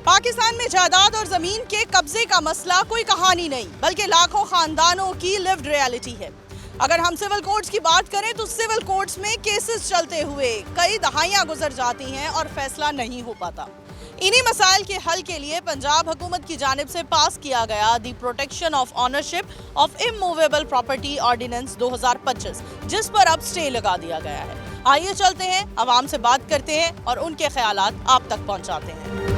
पाकिस्तान में जायदाद और जमीन के कब्जे का मसला कोई कहानी नहीं, बल्कि लाखों खानदानों की लिव्ड रियलिटी है। अगर हम सिविल कोर्ट्स की बात करें तो सिविल कोर्ट्स में केसेस चलते हुए कई दहाइयां गुजर जाती हैं और फैसला नहीं हो पाता। इन्हीं मसाइल के हल के लिए पंजाब हुकूमत की जानिब से पास किया गया the protection of ownership of immovable property ordinance 2025, जिस पर अब स्टे लगा दिया गया है। आइए चलते हैं, आवाम से बात करते हैं और उनके ख्यालात आप तक पहुंचाते हैं।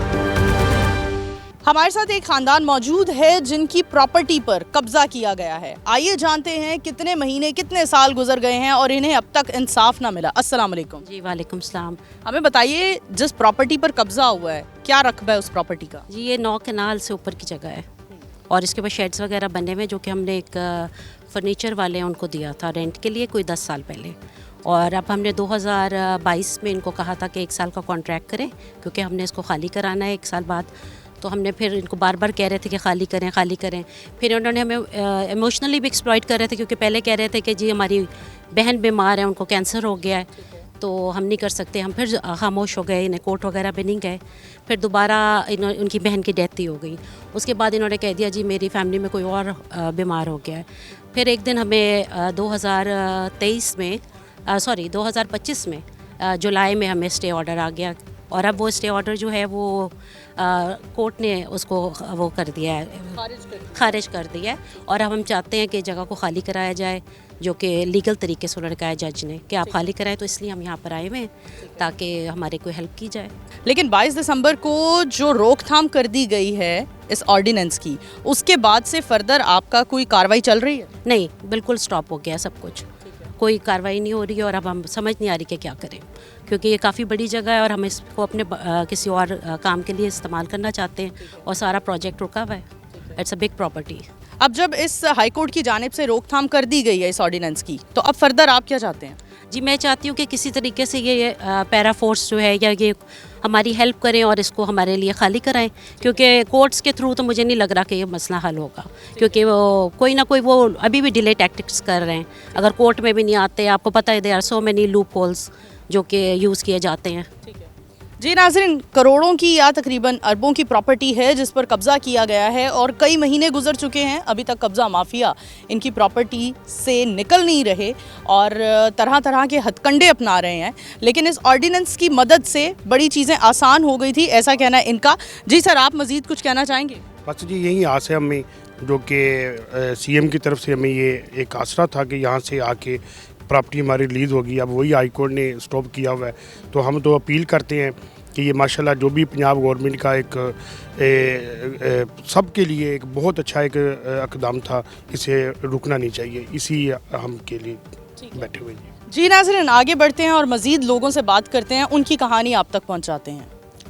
हमारे साथ एक खानदान मौजूद है जिनकी प्रॉपर्टी पर कब्जा किया गया है। आइए जानते हैं कितने महीने कितने साल गुजर गए हैं और इन्हें अब तक इंसाफ ना मिला। अस्सलाम वालेकुम। जी वालेकुम सलाम। हमें बताइए, जिस प्रॉपर्टी पर कब्जा हुआ है क्या रकबा है उस प्रॉपर्टी का? जी ये 9 कनाल से ऊपर की जगह है और इसके बाद शेड्स वगैरह बने हुए जो कि हमने एक फर्नीचर वाले हैं उनको दिया था रेंट के लिए कोई 10 साल पहले। और अब हमने 2022 में इनको कहा था कि 1 साल का कॉन्ट्रैक्ट करें क्योंकि हमने इसको खाली कराना है 1 साल बाद। तो हमने फिर इनको बार बार कह रहे थे कि खाली करें। फिर उन्होंने हमें इमोशनली भी एक्सप्लॉइट कर रहे थे क्योंकि पहले कह रहे थे कि जी हमारी बहन बीमार है, उनको कैंसर हो गया है, तो हम नहीं कर सकते। हम फिर खामोश हो गए, इन्हें कोर्ट वगैरह पे नहीं गए। फिर दोबारा उनकी बहन की डेथ ही हो गई। उसके बाद इन्होंने कह दिया जी मेरी फैमिली में कोई और बीमार हो गया है। फिर एक दिन हमें 2025 में जुलाई में हमें स्टे ऑर्डर आ गया और अब वो स्टे ऑर्डर जो है वो कोर्ट ने उसको वो कर दिया है, खारिज कर दिया है। और अब हम चाहते हैं कि जगह को खाली कराया जाए, जो कि लीगल तरीके से उन्होंने कहा है जज ने कि आप खाली कराएं। तो इसलिए हम यहाँ पर आए हुए हैं ताकि हमारे कोई हेल्प की जाए। लेकिन 22 दिसंबर को जो रोकथाम कर दी गई है इस ऑर्डिनेंस की, उसके बाद से फर्दर आपका कोई कार्रवाई चल रही है? नहीं, बिल्कुल स्टॉप हो गया सब कुछ, कोई कार्रवाई नहीं हो रही है। और अब हम समझ नहीं आ रही कि क्या करें क्योंकि ये काफ़ी बड़ी जगह है और हम इसको अपने किसी और काम के लिए इस्तेमाल करना चाहते हैं और सारा प्रोजेक्ट रुका हुआ है। It's a big property. अब जब इस हाई कोर्ट की जानिब से रोकथाम कर दी गई है इस ऑर्डिनेंस की, तो अब फर्दर आप क्या चाहते हैं? जी मैं चाहती हूँ कि किसी तरीके से ये पैरा फोर्स जो है या ये हमारी हेल्प करें और इसको हमारे लिए खाली कराएं क्योंकि कोर्ट्स के थ्रू तो मुझे नहीं लग रहा कि ये मसला हल होगा क्योंकि वो कोई ना कोई वो अभी भी डिले टैक्टिक्स कर रहे हैं। अगर कोर्ट में भी नहीं आते, आपको पता है there are so many loopholes जो कि यूज़ किए जाते हैं। जी नाज़रीन, करोड़ों की या तकरीबन अरबों की प्रॉपर्टी है जिस पर कब्ज़ा किया गया है और कई महीने गुजर चुके हैं, अभी तक कब्ज़ा माफिया इनकी प्रॉपर्टी से निकल नहीं रहे और तरह तरह के हथकंडे अपना रहे हैं। लेकिन इस ऑर्डिनेंस की मदद से बड़ी चीज़ें आसान हो गई थी, ऐसा कहना है इनका। जी सर, आप मज़ीद कुछ कहना चाहेंगे? बस जी यही आस है हमें, जो कि सीएम की तरफ से हमें ये एक आसरा था कि यहाँ से आके प्रॉपर्टी हमारी रिलीज़ होगी। अब वही हाई कोर्ट ने स्टॉप किया हुआ है, तो हम तो अपील करते हैं कि ये माशाल्लाह जो भी पंजाब गवर्नमेंट का एक सबके लिए एक बहुत अच्छा एक इक़दाम था, इसे रुकना नहीं चाहिए। इसी हम के लिए बैठे हुए हैं। जी नाज़रीन, आगे बढ़ते हैं और मज़ीद लोगों से बात करते हैं, उनकी कहानी आप तक पहुँचाते हैं।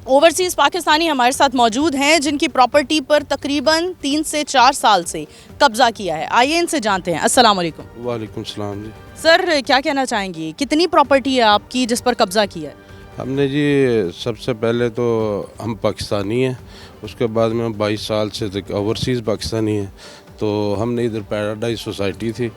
ओवरसीज़ पाकिस्तानी हमारे साथ मौजूद हैं जिनकी प्रॉपर्टी पर तकरीबन 3 से 4 साल से कब्जा किया है। आइए इनसे जानते हैं। अस्सलाम वालेकुम। वालेकुम सलाम जी। सर, क्या कहना चाहेंगी, कितनी प्रॉपर्टी है आपकी जिस पर कब्जा किया है? हमने जी सबसे पहले तो हम पाकिस्तानी हैं, उसके बाद में हम 22 साल से ओवरसीज़ पाकिस्तानी हैं। तो हमने इधर पैराडाइज सोसाइटी थी,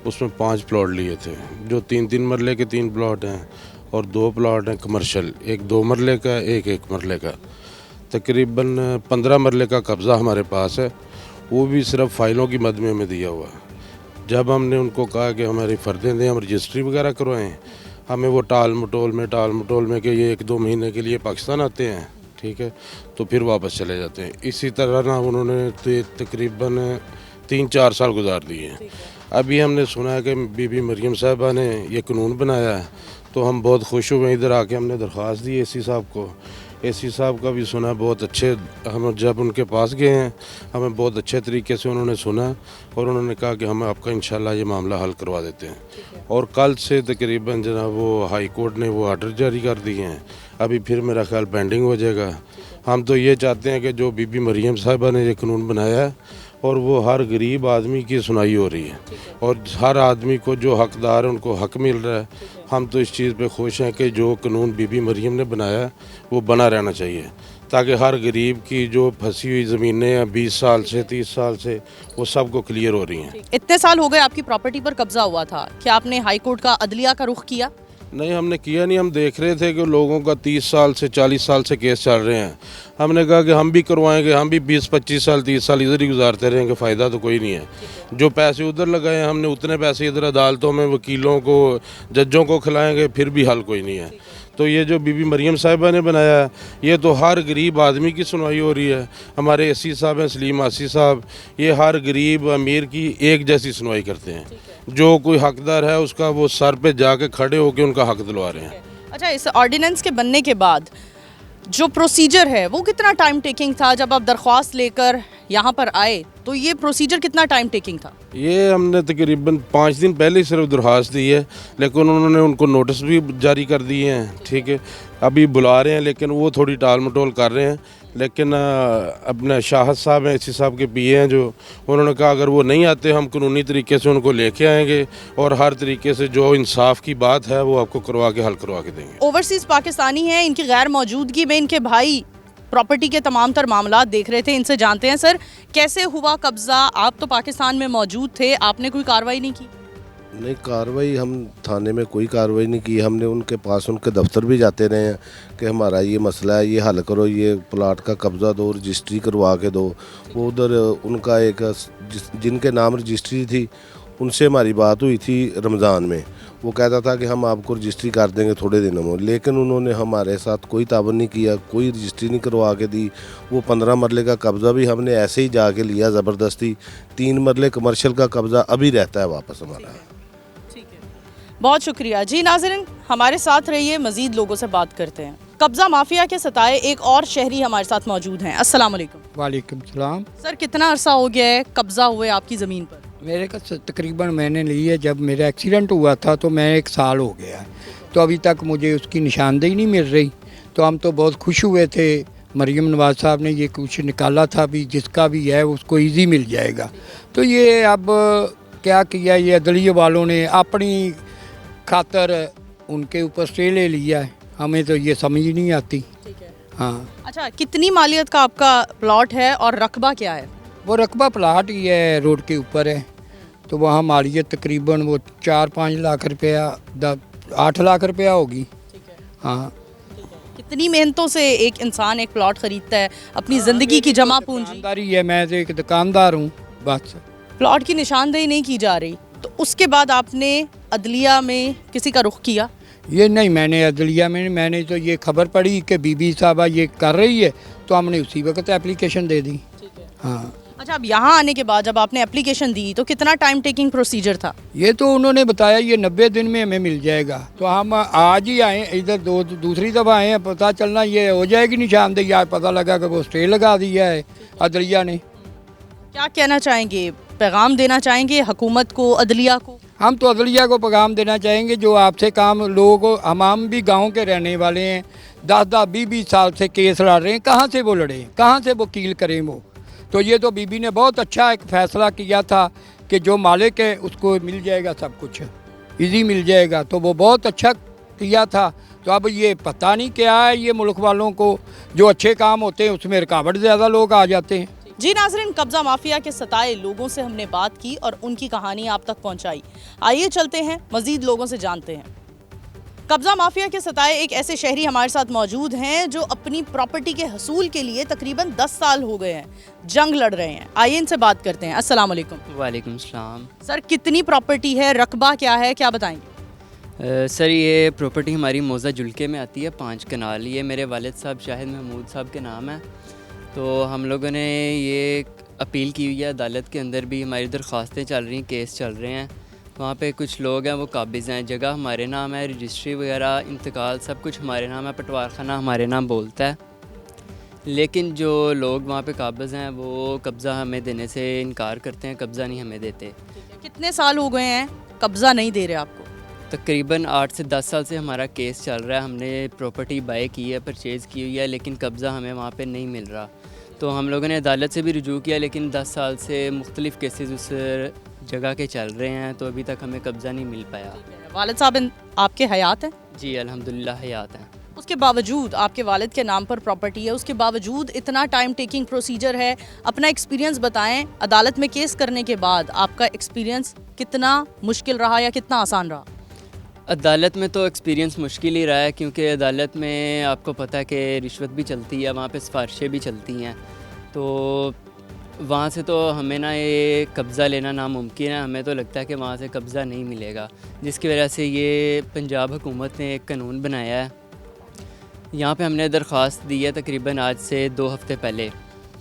उसमें 5 प्लॉट लिए थे, जो 3-3 मरले के 3 प्लॉट हैं और 2 प्लॉट हैं कमर्शियल, एक 2 मरले का, एक 1 मरले का। तकरीबन 15 मरले का कब्ज़ा हमारे पास है, वो भी सिर्फ फाइलों की मदमे में दिया हुआ है। जब हमने उनको कहा कि हमारी फ़र्दें दें, हम रजिस्ट्री वगैरह करवाएं, हमें वो टाल मटोल में कि ये 1-2 महीने के लिए पाकिस्तान आते हैं, ठीक है, तो फिर वापस चले जाते हैं। इसी तरह ना उन्होंने तकरीबन 3-4 साल गुजार दिए हैं। अभी हमने सुना है कि बीबी मरियम साहिबा ने ये कानून बनाया है, तो हम बहुत खुश हुए। इधर आके हमने दरख्वास्त दी एसी साहब को। एसी साहब का भी सुना बहुत अच्छे, हम जब उनके पास गए हैं हमें बहुत अच्छे तरीके से उन्होंने सुना और उन्होंने कहा कि हम आपका इंशाल्लाह ये मामला हल करवा देते हैं। और कल से तकरीबन जनाब वो हाई कोर्ट ने वो आर्डर जारी कर दिए हैं, अभी फिर मेरा ख्याल पेंडिंग हो जाएगा। हम तो ये चाहते हैं कि जो बीबी मरियम साहिबा ने ये कानून बनाया है और वो हर गरीब आदमी की सुनाई हो रही है और हर आदमी को जो हकदार है उनको हक मिल रहा है। हम तो इस चीज़ पे खुश हैं कि जो कानून बीबी मरियम ने बनाया है वो बना रहना चाहिए, ताकि हर गरीब की जो फंसी हुई ज़मीनें हैं 20 साल से 30 साल से, वो सबको क्लियर हो रही हैं। इतने साल हो गए आपकी प्रॉपर्टी पर कब्जा हुआ था, क्या आपने हाई कोर्ट का अदलिया का रुख किया? नहीं, हमने किया नहीं। हम देख रहे थे कि लोगों का 30 साल से 40 साल से केस चल रहे हैं। हमने कहा कि हम भी करवाएंगे, हम भी 20-25 साल 30 साल इधर ही गुजारते रहेंगे, फ़ायदा तो कोई नहीं है। जो पैसे उधर लगाए हैं हमने उतने पैसे इधर अदालतों में वकीलों को जजों को खिलाएंगे, फिर भी हल कोई नहीं है। तो ये जो बीबी मरियम साहिबा ने बनाया है, ये तो हर गरीब आदमी की सुनवाई हो रही है। हमारे एसी साहब हैं, सलीम आसी साहब, ये हर गरीब अमीर की एक जैसी सुनवाई करते हैं। जो कोई हकदार है उसका वो सर पे जाके खड़े होकर उनका हक दिलवा रहे हैं। अच्छा, इस ऑर्डिनेंस के बनने के बाद जो प्रोसीजर है वो कितना टाइम टेकिंग था? जब आप दरख्वास्त लेकर यहाँ पर आए तो ये प्रोसीजर कितना टाइम टेकिंग था? ये हमने तकरीबन 5 दिन पहले ही सिर्फ दरख्वास्त दी है, लेकिन उन्होंने उनको नोटिस भी जारी कर दिए हैं। ठीक है, अभी बुला रहे हैं लेकिन वो थोड़ी टाल मटोल कर रहे हैं। लेकिन अपने शाहद साहब हैं, एसी साहब के पीए हैं, जो उन्होंने कहा अगर वो नहीं आते हम कानूनी तरीके से उनको लेके आएंगे और हर तरीके से जो इंसाफ की बात है वो आपको करवा के हल करवा के देंगे। ओवरसीज़ पाकिस्तानी हैं, इनकी गैर मौजूदगी में इनके भाई प्रॉपर्टी के तमाम तर मामला देख रहे थे, इनसे जानते हैं। सर, कैसे हुआ कब्जा? आप तो पाकिस्तान में मौजूद थे, आपने कोई कार्रवाई नहीं की? नहीं, कार्रवाई हम थाने में कोई कार्रवाई नहीं की। हमने उनके पास उनके दफ्तर भी जाते रहे हैं कि हमारा ये मसला है, ये हल करो, ये प्लाट का कब्ज़ा दो, रजिस्ट्री करवा के दो। वो उधर उनका एक जिनके नाम रजिस्ट्री थी उनसे हमारी बात हुई थी रमज़ान में। वो कहता था कि हम आपको रजिस्ट्री कर देंगे थोड़े दिनों में, लेकिन उन्होंने हमारे साथ कोई ताबन नहीं किया, कोई रजिस्ट्री नहीं करवा के दी। वो 15 मरले का कब्ज़ा भी हमने ऐसे ही जाके लिया ज़बरदस्ती। 3 मरले कमर्शियल का कब्ज़ा अभी रहता है वापस हमारा। बहुत शुक्रिया जी। नाज़रीन, हमारे साथ रहिए, मज़ीद लोगों से बात करते हैं। कब्ज़ा माफिया के सताए एक और शहरी हमारे साथ मौजूद हैं। अस्सलाम वालेकुम। वालेकुम सलाम। सर, कितना अरसा हो गया है कब्ज़ा हुए आपकी ज़मीन पर? मेरे का तकरीबन मैंने ली है, जब मेरा एक्सीडेंट हुआ था तो मैं 1 साल हो गया है, तो अभी तक मुझे उसकी निशानदेही नहीं मिल रही। तो हम तो बहुत खुश हुए थे, मरियम नवाज़ साहब ने ये कुछ निकाला था भी, जिसका भी है उसको इजी मिल जाएगा। तो ये अब क्या किया, ये अदलिया वालों ने अपनी खातर उनके ऊपर स्टे ले लिया है। हमें तो ये समझ नहीं आती। हाँ। अच्छा, कितनी मालियत का आपका प्लॉट है और रकबा क्या है? वो रकबा प्लाट ही है, रोड के ऊपर है, तो वहाँ मालियत तकरीबन वो 4-5 लाख रुपया 8 लाख रुपया होगी। हाँ। कितनी मेहनतों से एक इंसान एक प्लॉट खरीदता है, अपनी ज़िंदगी की जमा पूंजी। दुकानदारी है, मैं तो एक दुकानदार हूँ बस। प्लॉट की निशानदेही नहीं की जा रही, तो उसके बाद आपने अदलिया में किसी का रुख किया? ये नहीं, मैंने अदलिया में मैंने तो ये खबर पड़ी कि बीबी साहबा ये कर रही है, तो हमने उसी वक्त एप्लीकेशन दे दी। हाँ। अच्छा, अब यहाँ आने के बाद जब आपने एप्लीकेशन दी तो कितना टाइम टेकिंग प्रोसीजर था? ये तो उन्होंने बताया ये 90 दिन में हमें मिल जाएगा। तो हम आज ही आए इधर, दूसरी दफ़ा आए हैं, पता चलना ये हो जाएगी निशानदेही। आज पता लगा कि वो स्टे लगा दिया है अदलिया ने। क्या कहना चाहेंगे, पैगाम देना चाहेंगे हुकूमत को, अदलिया को? हम तो अदलिया को पैगाम देना चाहेंगे, जो आपसे काम लोगों, हम भी गाँव के रहने वाले हैं, 10-10, 20-20 साल से केस लड़ रहे हैं, कहाँ से वो लड़े, कहाँ से वकील करें वो? तो ये तो बीबी ने बहुत अच्छा एक फ़ैसला किया था कि जो मालिक है उसको मिल जाएगा, सब कुछ इजी मिल जाएगा, तो वो बहुत अच्छा किया था। तो अब ये पता नहीं क्या है, ये मुल्क वालों को जो अच्छे काम होते हैं उसमें रुकावट ज़्यादा लोग आ जाते हैं। जी नाज़रीन, कब्ज़ा माफिया के सताए लोगों से हमने बात की और उनकी कहानी आप तक पहुंचाई। आइए चलते हैं, मज़ीद लोगों से जानते हैं। कब्ज़ा माफिया के सताए एक ऐसे शहरी हमारे साथ मौजूद हैं जो अपनी प्रॉपर्टी के हसूल के लिए तकरीबन 10 साल हो गए हैं, जंग लड़ रहे हैं। आइए इनसे बात करते हैं। अस्सलाम वालेकुम। वालेकुम सलाम। सर, कितनी प्रॉपर्टी है, रकबा क्या है, क्या बताएंगे? सर, ये प्रॉपर्टी हमारी मौजा जुल्के में आती है, 5 कनाल। ये मेरे वालिद साहब शाहिद महमूद साहब के नाम है। तो हम लोगों ने ये अपील की हुई है, अदालत के अंदर भी हमारी दरख्वास्तें चल रही हैं, केस चल रहे हैं। वहाँ पे कुछ लोग हैं वो काबिज़ हैं, जगह हमारे नाम है, रजिस्ट्री वगैरह, इंतकाल सब कुछ हमारे नाम है, पटवार खाना हमारे नाम बोलता है। लेकिन जो लोग वहाँ पे काबिज़ हैं वो कब्ज़ा हमें देने से इनकार करते हैं, कब्ज़ा नहीं हमें देते। कितने साल हो गए हैं कब्ज़ा नहीं दे रहे आपको? तकरीबन 8 से 10 साल से हमारा केस चल रहा है। हमने प्रॉपर्टी बाय की है, परचेज़ की हुई है, लेकिन कब्ज़ा हमें वहाँ पे नहीं मिल रहा। तो हम लोगों ने अदालत से भी रुजू किया, लेकिन 10 साल से मुख्तलिफ़ केसेस उस जगह के चल रहे हैं, तो अभी तक हमें कब्ज़ा नहीं मिल पाया। वालिद साहब आपके हयात हैं? जी अल्हम्दुलिल्लाह हयात हैं। उसके बावजूद आपके वालिद के नाम पर प्रॉपर्टी है, उसके बावजूद इतना टाइम टेकिंग प्रोसीजर है। अपना एक्सपीरियंस बताएं, अदालत में केस करने के बाद आपका एक्सपीरियंस कितना मुश्किल रहा या कितना आसान रहा? अदालत में तो एक्सपीरियंस मुश्किल ही रहा है, क्योंकि अदालत में आपको पता है कि रिश्वत भी चलती है, वहाँ पे सिफारिशें भी चलती हैं, तो वहाँ से तो हमें ना ये कब्ज़ा लेना नामुमकिन है। हमें तो लगता है कि वहाँ से कब्ज़ा नहीं मिलेगा, जिसकी वजह से ये पंजाब हुकूमत ने एक कानून बनाया है। यहाँ पे हमने दरख्वास्त दी है तकरीबन आज से 2 हफ़्ते पहले,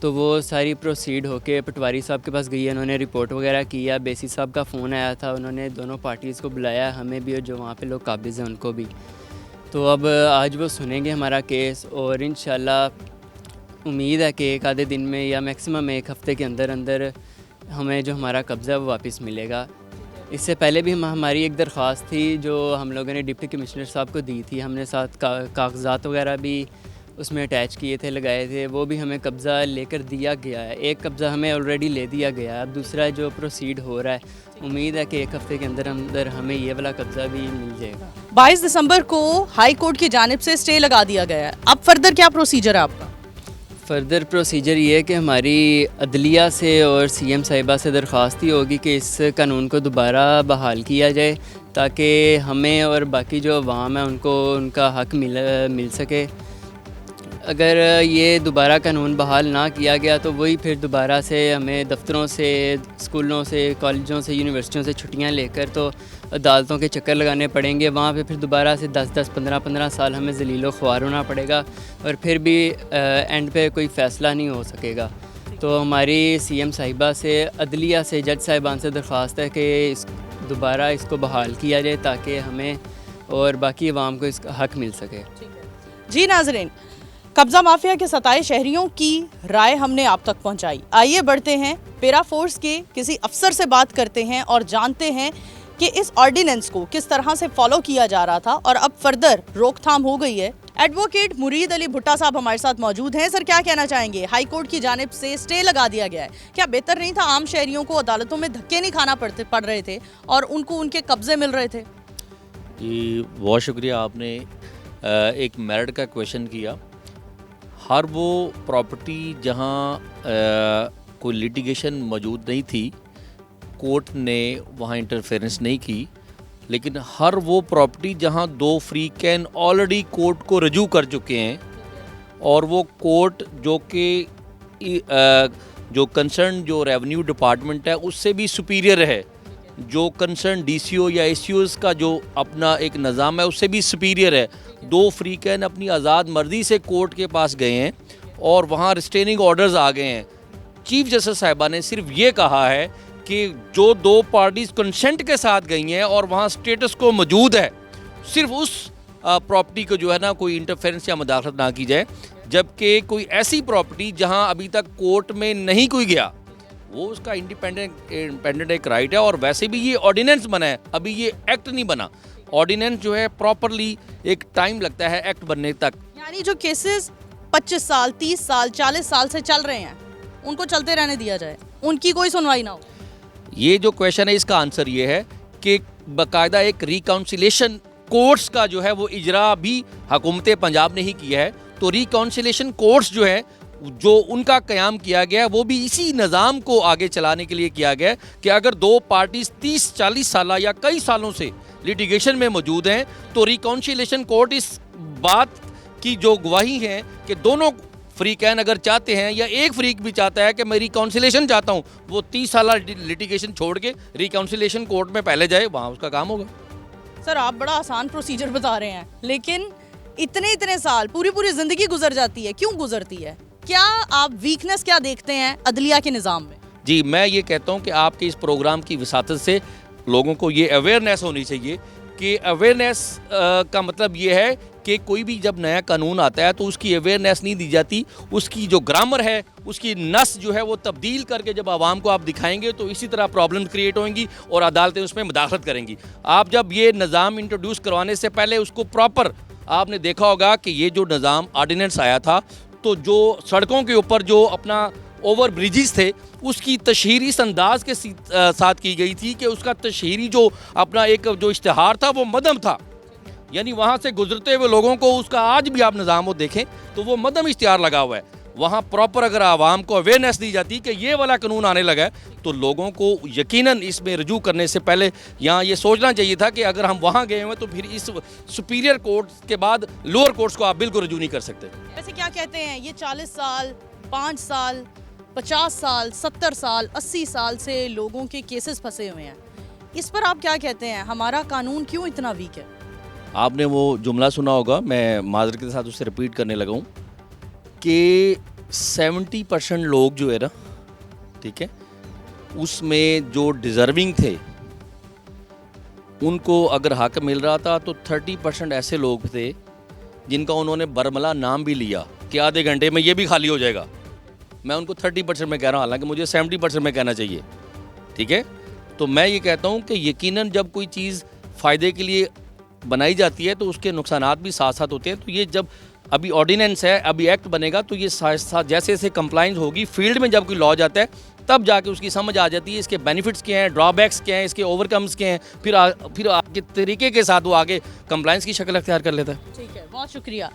तो वो सारी प्रोसीड होके पटवारी साहब के पास गई है, उन्होंने रिपोर्ट वगैरह किया, बेसी साहब का फ़ोन आया था, उन्होंने दोनों पार्टीज़ को बुलाया, हमें भी और जो वहाँ पे लोग काबिज़ हैं उनको भी। तो अब आज वो सुनेंगे हमारा केस, और इंशाल्लाह उम्मीद है कि एक आधे दिन में या मैक्सिमम 1 हफ़्ते के अंदर अंदर हमें जो हमारा कब्ज़ा है वो वापस मिलेगा। इससे पहले भी हमारी एक दरख्वास्त थी जो हम लोगों ने डिप्टी कमिश्नर साहब को दी थी, हमने साथ कागज़ात वगैरह भी उसमें अटैच किए थे, लगाए थे, वो भी हमें कब्ज़ा लेकर दिया गया है। एक कब्ज़ा हमें ऑलरेडी ले दिया गया है, अब दूसरा जो प्रोसीड हो रहा है, उम्मीद है कि 1 हफ़्ते के अंदर अंदर हमें ये वाला कब्ज़ा भी मिल जाएगा। 22 दिसंबर को हाई कोर्ट की जानिब से स्टे लगा दिया गया है, अब फर्दर क्या प्रोसीजर है आपका? फ़र्दर प्रोसीजर ये है कि हमारी अदलिया से और सीएम साहिबा से दरख्वास्त ही होगी कि इस कानून को दोबारा बहाल किया जाए, ताकि हमें और बाकी जो अवाम है उनको उनका हक़ मिल सके। अगर ये दोबारा कानून बहाल ना किया गया तो वही फिर दोबारा से हमें दफ्तरों से, स्कूलों से, कॉलेजों से, यूनिवर्सिटियों से छुट्टियां लेकर तो अदालतों के चक्कर लगाने पड़ेंगे, वहाँ पे फिर दोबारा से 10-10, 15-15 साल हमें ज़लीलो ख्वार होना पड़ेगा, और फिर भी एंड पे कोई फ़ैसला नहीं हो सकेगा। तो हमारी सीएम साहिबा से, अदलिया से, जज साहिबान से दरख्वास्त है कि दोबारा इसको बहाल किया जाए, ताकि हमें और बाकी अवाम को इसका हक़ मिल सके। जी नाज़रीन, कब्ज़ा माफिया के सताए शहरियों की राय हमने आप तक पहुंचाई। आइए बढ़ते हैं, पेरा फोर्स के किसी अफसर से बात करते हैं और जानते हैं कि इस ऑर्डिनेंस को किस तरह से फॉलो किया जा रहा था और अब फर्दर रोकथाम हो गई है। एडवोकेट मुरीद अली भुट्टा साहब हमारे साथ मौजूद हैं। सर, क्या कहना चाहेंगे? हाई कोर्ट की जानिब से स्टे लगा दिया गया है, क्या बेहतर नहीं था? आम शहरियों को अदालतों में धक्के नहीं खाना पड़ रहे थे और उनको उनके कब्जे मिल रहे थे। जी, बहुत शुक्रिया, आपने एक मेरिट का क्वेश्चन किया। हर वो प्रॉपर्टी जहाँ कोई लिटिगेशन मौजूद नहीं थी, कोर्ट ने वहाँ इंटरफेरेंस नहीं की, लेकिन हर वो प्रॉपर्टी जहाँ 2 फ्री कैन ऑलरेडी कोर्ट को रजू कर चुके हैं, और वो कोर्ट जो कि जो कंसर्न जो रेवेन्यू डिपार्टमेंट है उससे भी सुपीरियर है, जो कंसर्न डीसीओ या एसीओज़ का जो अपना एक निज़ाम है उससे भी सुपीरियर है। 2 फ्री कैन अपनी आज़ाद मर्ज़ी से कोर्ट के पास गए हैं और वहाँ रिस्ट्रेनिंग ऑर्डर्स आ गए हैं। चीफ जस्टिस साहिबा ने सिर्फ ये कहा है कि जो 2 पार्टीज़ कंसेंट के साथ गई हैं और वहाँ स्टेटस को मौजूद है, सिर्फ उस प्रॉपर्टी को जो है ना कोई इंटरफेरेंस या मुदाखलत ना की जाए, जबकि कोई ऐसी प्रॉपर्टी जहाँ अभी तक कोर्ट में नहीं कोई गया, वो उसका इंडिपेंडेंट एक राइट है। और वैसे भी ये ऑर्डिनेंस बना है, अभी ये एक्ट नहीं बना। ऑर्डिनेंस जो है प्रॉपरली एक टाइम लगता है एक्ट बनने तक। यानी जो केसेस 25 साल, 30 साल, 40 साल से चल रहे हैं, उनको चलते रहने दिया जाए, उनकी कोई सुनवाई ना हो। ये जो क्वेश्चन है इसका आंसर ये है कि बाकायदा एक रिकाउंसिलेशन कोर्ट्स का जो है वो इजरा भी हुकूमत पंजाब ने ही किया है। तो रिकाउंसिलेशन कोर्ट्स जो है, जो उनका क़याम किया गया है, वो भी इसी निज़ाम को आगे चलाने के लिए किया गया है कि अगर 2 पार्टीज़ 30-40 साल या कई सालों से लिटिगेशन में मौजूद हैं, तो रिकाउंसिलेशन कोर्ट इस बात की जो गवाही है कि दोनों फ्री कैन अगर चाहते हैं या एक फ्रीक भी चाहता है कि मैं रिकाउंसिलेशन चाहता हूँ, वो 30 साल लिटिगेशन छोड़ के रिकाउंसिलेशन कोर्ट में पहले जाए, वहाँ उसका काम होगा। सर, आप बड़ा आसान प्रोसीजर बता रहे हैं, लेकिन इतने साल, पूरी ज़िंदगी गुजर जाती है, क्यों गुजरती है? क्या आप वीकनेस क्या देखते हैं अदलिया के निज़ाम में? जी, मैं ये कहता हूँ कि आपके इस प्रोग्राम की वसातत से लोगों को ये अवेयरनेस होनी चाहिए कि अवेयरनेस का मतलब ये है कि कोई भी जब नया कानून आता है तो उसकी अवेयरनेस नहीं दी जाती, उसकी जो ग्रामर है, उसकी नस जो है वो तब्दील करके जब आवाम को आप दिखाएंगे तो इसी तरह प्रॉब्लम क्रिएट होंगी और अदालतें उसमें मुदाखलत करेंगी। आप जब ये निज़ाम इंट्रोड्यूस करवाने से पहले उसको प्रॉपर, आपने देखा होगा कि ये जो निज़ाम ऑर्डिनेंस आया था, तो जो सड़कों के ऊपर जो अपना ओवर ब्रिजेस थे उसकी तशहीर इस अंदाज के साथ की गई थी कि उसका तशहीरी जो अपना एक जो इश्तिहार था वो मदम था, यानी वहाँ से गुजरते हुए लोगों को उसका आज भी आप निज़ाम वो देखें तो वो मदम इश्तिहार लगा हुआ है। वहाँ प्रॉपर अगर आवाम को अवेयरनेस दी जाती कि ये वाला कानून आने लगा है, तो लोगों को यकीनन इसमें रजू करने से पहले यहाँ ये सोचना चाहिए था कि अगर हम वहाँ गए हुए तो फिर इस सुपीरियर कोर्ट्स के बाद लोअर कोर्ट्स को आप बिल्कुल रजू नहीं कर सकते। वैसे क्या कहते हैं, ये 40 साल, 5 साल, 50 साल, 70 साल, 80 साल से लोगों के केसेस फंसे हुए हैं, इस पर आप क्या कहते हैं? हमारा कानून क्यों इतना वीक है? आपने वो जुमला सुना होगा, मैं माजरत के साथ उसे रिपीट करने लगा हूँ कि 70% लोग जो है ना, ठीक है, उसमें जो डिज़र्विंग थे उनको अगर हक मिल रहा था, तो 30% ऐसे लोग थे जिनका उन्होंने बरमला नाम भी लिया कि आधे घंटे में ये भी खाली हो जाएगा। मैं उनको 30% में कह रहा हूँ, हालांकि मुझे 70% में कहना चाहिए, ठीक है। तो मैं ये कहता हूँ कि यकीनन जब कोई चीज़ फ़ायदे के लिए बनाई जाती है तो उसके नुकसानात भी साथ साथ होते हैं। तो ये जब अभी ऑर्डिनेंस है, अभी एक्ट बनेगा, तो ये साथ साथ जैसे जैसे कंप्लाइंस होगी, फील्ड में जब कोई लॉ जाता है तब जाके उसकी समझ आ जाती है इसके बेनिफिट्स क्या हैं, ड्रॉबैक्स क्या हैं, इसके ओवरकम्स क्या हैं, फिर आपके तरीके के साथ वो आगे कंप्लाइंस की शक्ल अख्तियार कर लेता है। ठीक है, बहुत शुक्रिया।